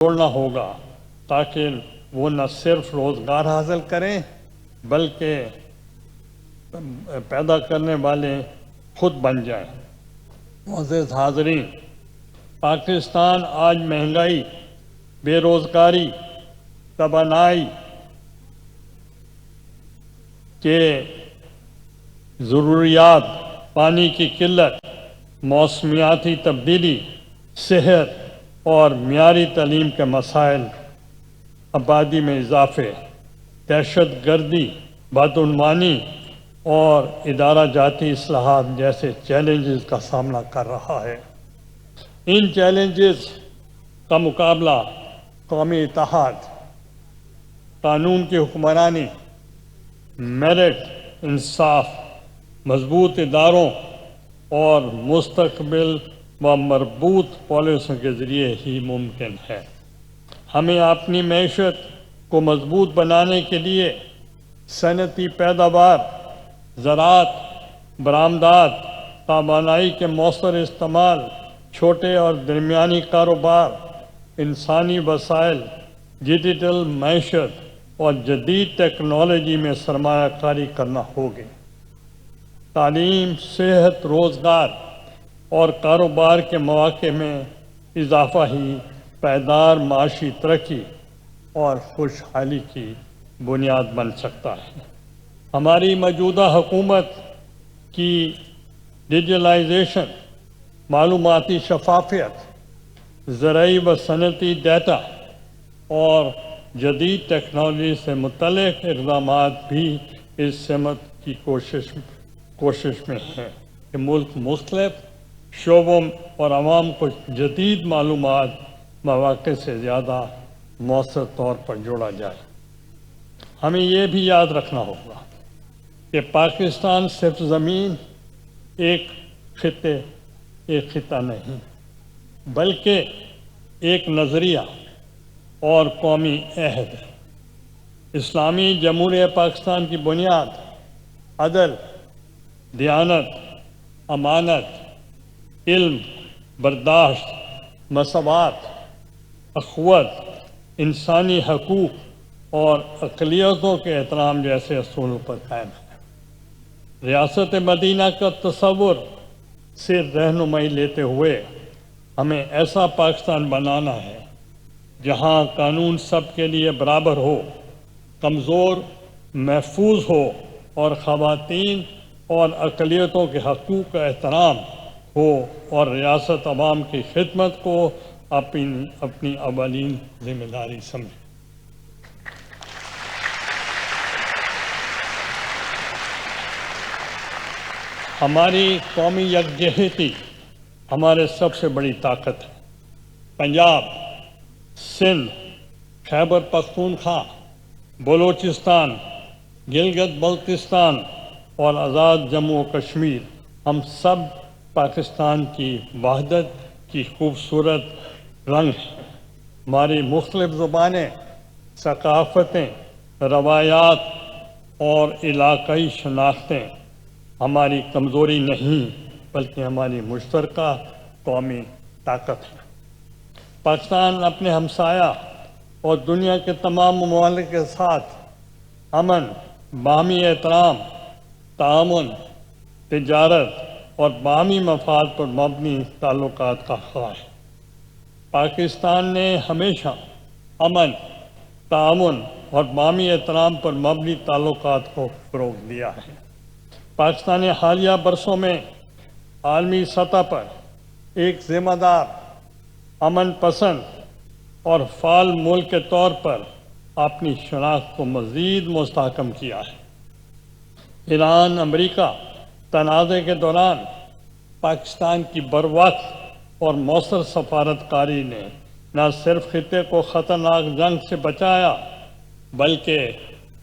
جوڑنا ہوگا تاکہ وہ نہ صرف روزگار حاصل کریں بلکہ پیدا کرنے والے خود بن جائیں۔ معزز حاضرین، پاکستان آج مہنگائی، بے روزگاری، توانائی کے ضروریات، پانی کی قلت، موسمیاتی تبدیلی، صحت اور معیاری تعلیم کے مسائل، آبادی میں اضافے، دہشت گردی، بدعنوانی اور ادارہ جاتی اصلاحات جیسے چیلنجز کا سامنا کر رہا ہے۔ ان چیلنجز کا مقابلہ قومی اتحاد، قانون کی حکمرانی، میرٹ، انصاف، مضبوط اداروں اور مستقبل و مربوط پالیسیوں کے ذریعے ہی ممکن ہے۔ ہمیں اپنی معیشت کو مضبوط بنانے کے لیے صنعتی پیداوار، زراعت، برآمدات، توانائی کے مؤثر استعمال، چھوٹے اور درمیانی کاروبار، انسانی وسائل، ڈیجیٹل معیشت اور جدید ٹیکنالوجی میں سرمایہ کاری کرنا ہوگی۔ تعلیم، صحت، روزگار اور کاروبار کے مواقع میں اضافہ ہی پائیدار معاشی ترقی اور خوشحالی کی بنیاد بن سکتا ہے۔ ہماری موجودہ حکومت کی ڈیجیٹلائزیشن، معلوماتی شفافیت، زرعی و صنعتی ڈیٹا اور جدید ٹیکنالوجی سے متعلق اقدامات بھی اس سمت کی کوشش میں ہیں کہ ملک مختلف شعبوں اور عوام کو جدید معلومات مواقع سے زیادہ مؤثر طور پر جوڑا جائے۔ ہمیں یہ بھی یاد رکھنا ہوگا کہ پاکستان صرف زمین، ایک خطہ نہیں، بلکہ ایک نظریہ اور قومی عہد ہے۔ اسلامی جمہوریہ پاکستان کی بنیاد عدل، دیانت، امانت، علم، برداشت، مساوات، اخوت، انسانی حقوق اور اقلیتوں کے احترام جیسے اصولوں پر قائم ہے۔ ریاست مدینہ کا تصور سے رہنمائی لیتے ہوئے ہمیں ایسا پاکستان بنانا ہے جہاں قانون سب کے لیے برابر ہو، کمزور محفوظ ہو اور خواتین اور اقلیتوں کے حقوق کا احترام ہو، اور ریاست عوام کی خدمت کو اپنی اولین ذمہ داری سمجھے۔ ہماری قومی یکجہتی ہمارے سب سے بڑی طاقت ہے۔ پنجاب، سندھ، خیبر پختونخوا، بلوچستان، گلگت بلتستان اور آزاد جموں و کشمیر، ہم سب پاکستان کی وحدت کی خوبصورت رنگ ہیں۔ ہماری مختلف زبانیں، ثقافتیں، روایات اور علاقائی شناختیں ہماری کمزوری نہیں بلکہ ہماری مشترکہ قومی طاقت ہے۔ پاکستان اپنے ہمسایہ اور دنیا کے تمام ممالک کے ساتھ امن، باہمی احترام، تعاون، تجارت اور باہمی مفاد پر مبنی تعلقات کا خواہاں ہے۔ پاکستان نے ہمیشہ امن، تعاون اور باہمی احترام پر مبنی تعلقات کو فروغ دیا ہے۔ پاکستان نے حالیہ برسوں میں عالمی سطح پر ایک ذمہ دار، امن پسند اور فعال ملک کے طور پر اپنی شناخت کو مزید مستحکم کیا ہے۔ ایران امریکہ تنازع کے دوران پاکستان کی بروقت اور مؤثر سفارت کاری نے نہ صرف خطے کو خطرناک جنگ سے بچایا بلکہ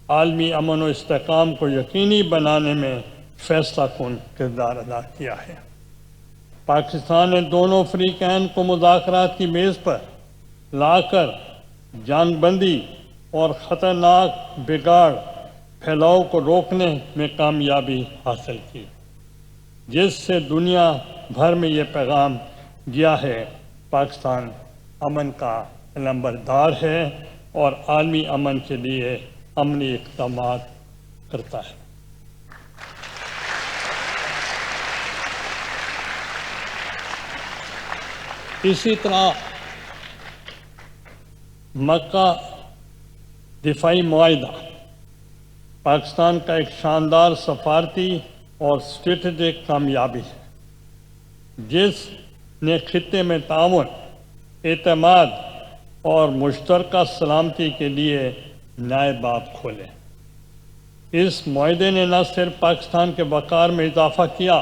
عالمی امن و استحکام کو یقینی بنانے میں فیصلہ کن کردار ادا کیا ہے۔ پاکستان نے دونوں فریقین کو مذاکرات کی میز پر لا کر جنگ بندی اور خطرناک بگاڑ پھیلاؤ کو روکنے میں کامیابی حاصل کی، جس سے دنیا بھر میں یہ پیغام گیا ہے پاکستان امن کا علمبردار ہے اور عالمی امن کے لیے عملی اقدامات کرتا ہے۔ اسی طرح مکہ دفاعی معاہدہ پاکستان کا ایک شاندار سفارتی اور اسٹریٹجک کامیابی ہے، جس نے خطے میں تعاون، اعتماد اور مشترکہ سلامتی کے لیے نئے باب کھولے۔ اس معاہدے نے نہ صرف پاکستان کے وقار میں اضافہ کیا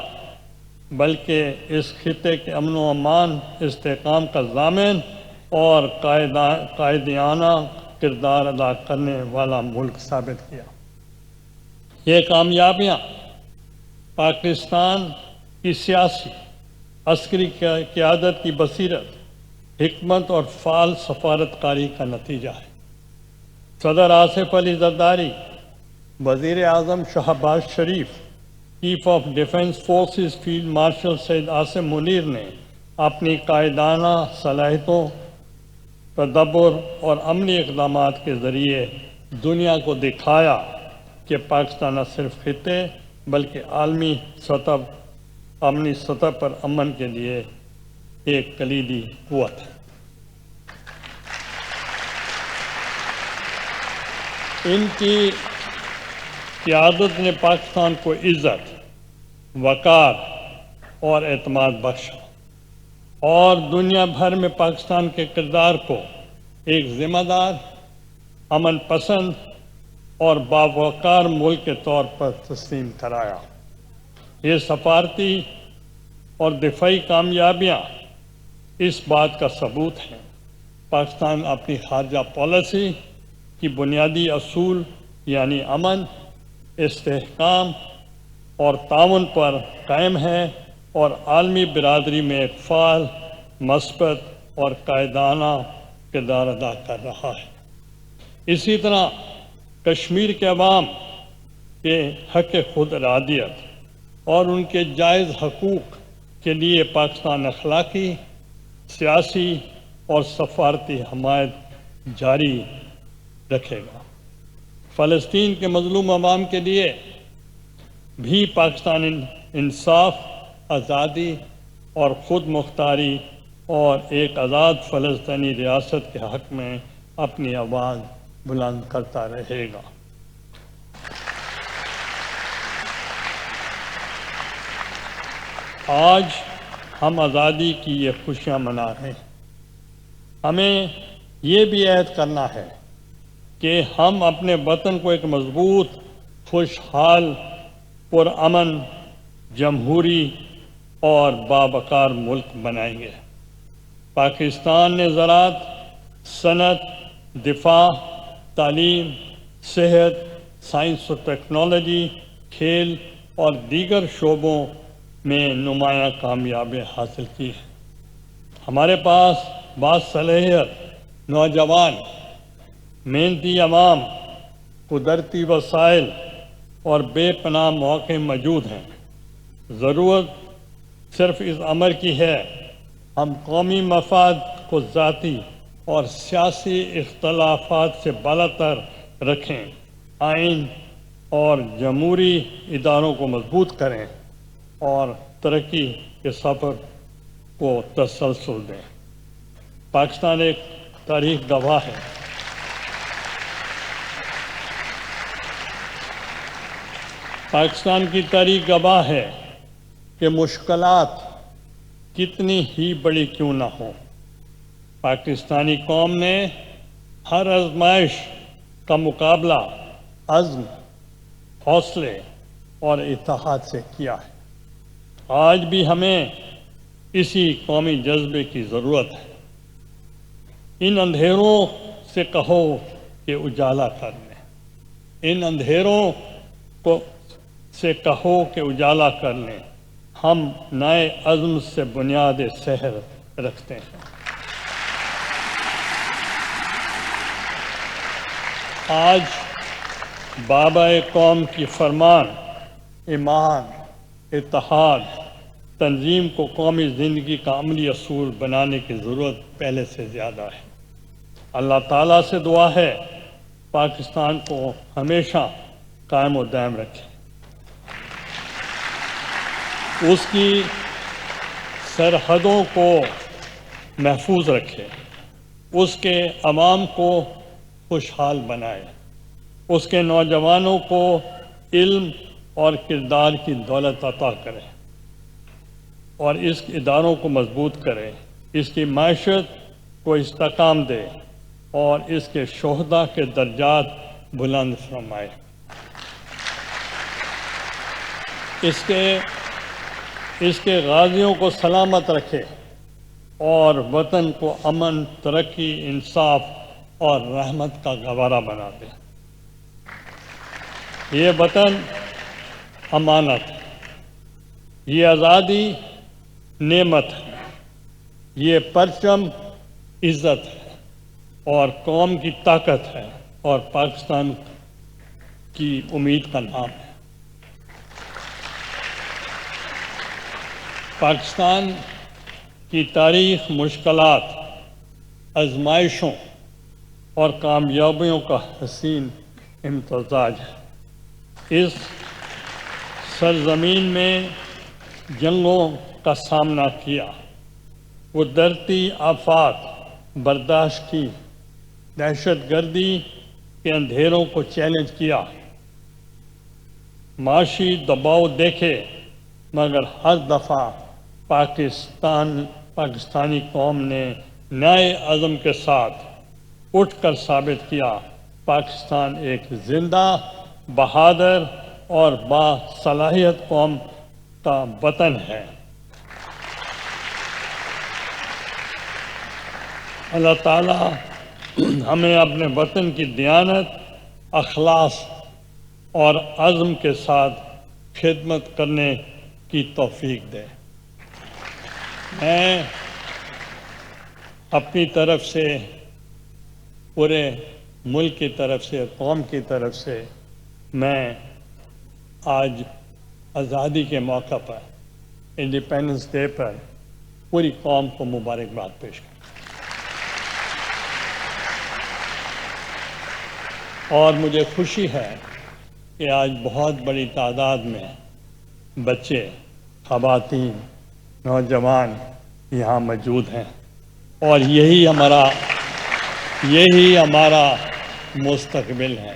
بلکہ اس خطے کے امن و امان، استحکام کا ضامن اور قائدانہ کردار ادا کرنے والا ملک ثابت کیا۔ یہ کامیابیاں پاکستان کی سیاسی، عسکری قیادت کی بصیرت، حکمت اور فعال سفارتکاری کا نتیجہ ہے۔ صدر آصف علی زرداری، وزیر اعظم Shehbaz Sharif, chief of defence forces field marshal Syed Asim Munir نے اپنی قائدانہ صلاحیتوں، تدبر اور عملی اقدامات کے ذریعے دنیا کو دکھایا کہ پاکستان نہ صرف خطے بلکہ عالمی امنی سطح پر امن کے لیے ایک کلیدی قوت ہے۔ ان کی قیادت نے پاکستان کو عزت، وقار اور اعتماد بخشا اور دنیا بھر میں پاکستان کے کردار کو ایک ذمہ دار، امن پسند اور باوقار ملک کے طور پر تسلیم کرایا۔ یہ سفارتی اور دفاعی کامیابیاں اس بات کا ثبوت ہیں۔ پاکستان اپنی خارجہ پالیسی کی بنیادی اصول یعنی امن، استحکام اور تعاون پر قائم ہے اور عالمی برادری میں ایک فعال، مثبت اور قائدانہ کردار ادا کر رہا ہے۔ اسی طرح کشمیر کے عوام کے حق خود ارادیت اور ان کے جائز حقوق کے لیے پاکستان اخلاقی، سیاسی اور سفارتی حمایت جاری رکھے گا۔ فلسطین کے مظلوم عوام کے لیے بھی پاکستان انصاف، آزادی اور خود مختاری اور ایک آزاد فلسطینی ریاست کے حق میں اپنی آواز بلند کرتا رہے گا۔ آج ہم آزادی کی یہ خوشیاں منا رہے ہیں۔ ہمیں یہ بھی عہد کرنا ہے کہ ہم اپنے وطن کو ایک مضبوط، خوشحال، پرامن، جمہوری اور باوقار ملک بنائیں گے۔ پاکستان نے زراعت، صنعت، دفاع، تعلیم، صحت، سائنس و ٹیکنالوجی، کھیل اور دیگر شعبوں میں نمایاں کامیابیاں حاصل کی ہیں۔ ہمارے پاس باصلاحیت نوجوان، محنتی عوام، قدرتی وسائل اور بے پناہ مواقع موجود ہیں۔ ضرورت صرف اس امر کی ہے ہم قومی مفاد کو ذاتی اور سیاسی اختلافات سے بالاتر رکھیں، آئین اور جمہوری اداروں کو مضبوط کریں اور ترقی کے سفر کو تسلسل دیں۔ پاکستان ایک تاریخ گواہ ہے۔ پاکستان کی تاریخ گواہ ہے کہ مشکلات کتنی ہی بڑی کیوں نہ ہوں، پاکستانی قوم نے ہر آزمائش کا مقابلہ عزم، حوصلے اور اتحاد سے کیا ہے۔ آج بھی ہمیں اسی قومی جذبے کی ضرورت ہے۔ ان اندھیروں سے کہو کہ اجالا کر لیں، ان اندھیروں سے کہو کہ اجالا کر لیں، ہم نئے عزم سے بنیاد سحر رکھتے ہیں۔ آج بابا قوم کی فرمان، ایمان، اتحاد، تنظیم کو قومی زندگی کا عملی اصول بنانے کی ضرورت پہلے سے زیادہ ہے۔ اللہ تعالیٰ سے دعا ہے پاکستان کو ہمیشہ قائم و دائم رکھے، اس کی سرحدوں کو محفوظ رکھے، اس کے عوام کو خوشحال بنائے، اس کے نوجوانوں کو علم اور کردار کی دولت عطا کرے اور اس اداروں کو مضبوط کرے، اس کی معیشت کو استحکام دے اور اس کے شہداء کے درجات بلند فرمائے، اس کے غازیوں کو سلامت رکھے اور وطن کو امن، ترقی، انصاف اور رحمت کا گہوارہ بنا دے۔ یہ وطن امانت ہے، یہ آزادی نعمت ہے، یہ پرچم عزت ہے اور قوم کی طاقت ہے اور پاکستان کی امید کا نام ہے۔ پاکستان کی تاریخ مشکلات، آزمائشوں اور کامیابیوں کا حسین امتزاج ہے۔ اس سرزمین میں جنگوں کا سامنا کیا، قدرتی آفات برداشت کی، دہشت گردی کے اندھیروں کو چیلنج کیا، معاشی دباؤ دیکھے، مگر ہر دفعہ پاکستانی قوم نے نئے عزم کے ساتھ اٹھ کر ثابت کیا پاکستان ایک زندہ، بہادر اور باصلاحیت قوم کا وطن ہے۔ اللہ تعالیٰ ہمیں اپنے وطن کی دیانت، اخلاص اور عزم کے ساتھ خدمت کرنے کی توفیق دے۔ میں اپنی طرف سے، پورے ملک کی طرف سے، قوم کی طرف سے، میں آج آزادی کے موقع پر، انڈیپینڈنس ڈے پر پوری قوم کو مبارکباد پیش کرتا ہوں۔ اور مجھے خوشی ہے کہ آج بہت بڑی تعداد میں بچے، خواتین، نوجوان یہاں موجود ہیں اور یہی ہمارا مستقبل ہے،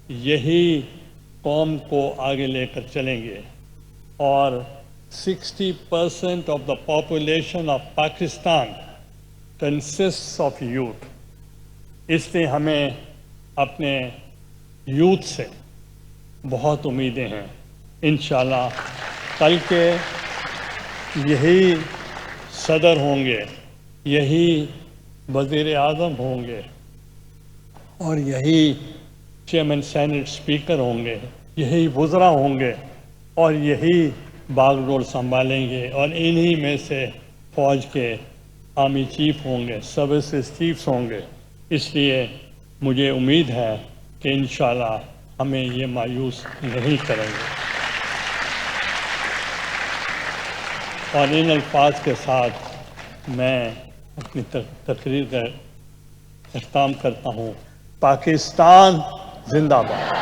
یہی قوم کو آگے لے کر چلیں گے۔ اور 60% of the population of Pakistan consists of youth۔ اس لیے ہمیں اپنے یوتھ سے بہت امیدیں ہیں۔ انشاءاللہ کل کے یہی صدر ہوں گے، یہی وزیر اعظم ہوں گے اور یہی چیئرمین سینٹ اسپیکر ہوں گے، یہی وزراء ہوں گے اور یہی باغ ڈور سنبھالیں گے، اور انہی میں سے فوج کے آرمی چیف ہوں گے، سروسز چیفز ہوں گے۔ اس لیے مجھے امید ہے کہ انشاءاللہ ہمیں یہ مایوس نہیں کریں گے۔ اور ان الفاظ کے ساتھ میں اپنی تقریر کا اختتام کرتا ہوں۔ پاکستان زندہ باد۔